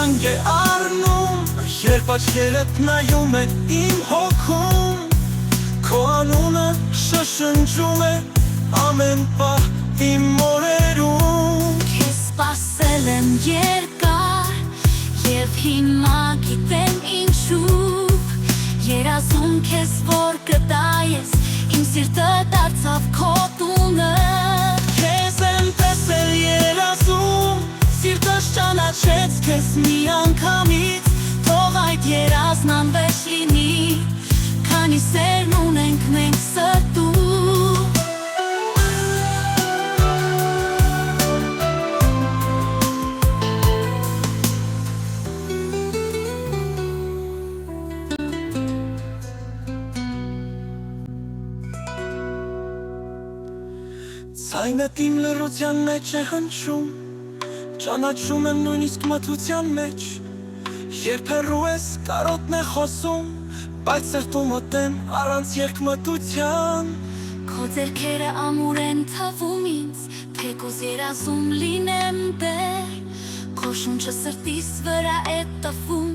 կանգ է առնում, երբ աչքերդ նայում է իմ հոգում, քո անունը շշնջում է ամեն պահ իմ օրերում։ Քեզ սպասել եմ երկար, և հիմա գիտեմ ինչու, երազում քեզ որ գտա ես, իմ սիրտը դարձավ քո տունը։ Քեզ եմ տեսել երազում, սիրտս ճանաչեց քեզ մի անգամից, Թող այդ երազն անվերջ լինի, քանի սերն ունենք մենք սրտում։ Ձայնդ իմ լռության մեջ է հնչում, ճանաչում եմ նույնիսկ մթության մեջ, երբ հեռու ես կարոտն է խոսում, բայց սրտում մոտեմ առանց երկմտության։ Քո ձեռքերը ամուր են թվում ինձ, թեկուզ երազում լինեմ դեր, Քո շունչը սրտիս վրա է տվում,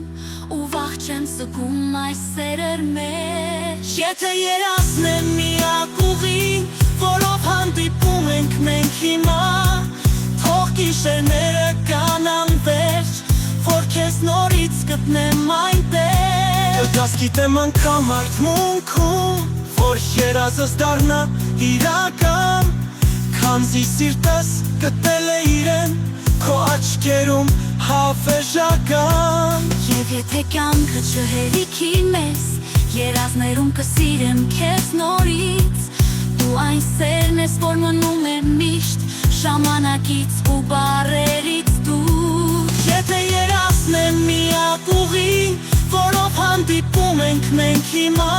ու վախ չեմ զգում այս սերեր մեջ։ Եթե երազն է միակ ուղին, որով հանդիպում ենք մենք հիմա, թող գիշերները կանան վերջ, որ քեզ նորից գտնեմ այնտեղ։ Դաս գիտեմ անգամ արդյունքում, որ երազս դառնա իրական, քանզի սիրտս գտել է իրեն քո աչքերում հավերժական։ Եվ եթե կյանքը չհերիքի մեզ, երազներում կսիրեմ քեզ նորից, Դու այն սերն ես, որ մնում է միշտ, ժամանակից ու բառերից դուրս։ Եթե երազն է միակ ուղին, որով հանդիպում ենք մենք հիմա,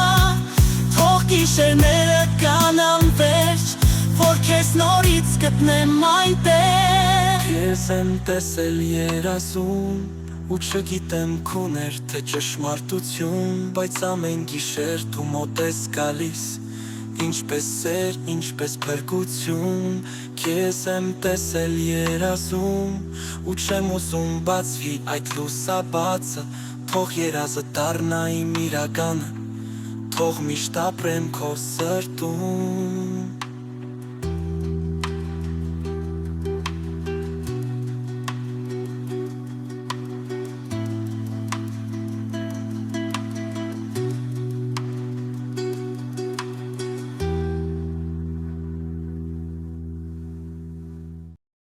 թող գիշերները կանան վերջ, որ քեզ նորից գտնեմ այնտեղ։ Ես եմ տեսել երազում, ու չգիտեմ քուներ թե ճշմարտություն, բայց ամեն գիշեր դու մոտ ես գալիս, ինչպես սեր, ինչպես փրկություն, քեզ եմ տեսել երազում, ու չեմ ուզում բացվի այդ լուսաբացը, թող երազը դառնա իմ իրականը, թող միշտ ապրեմ քո սրտում։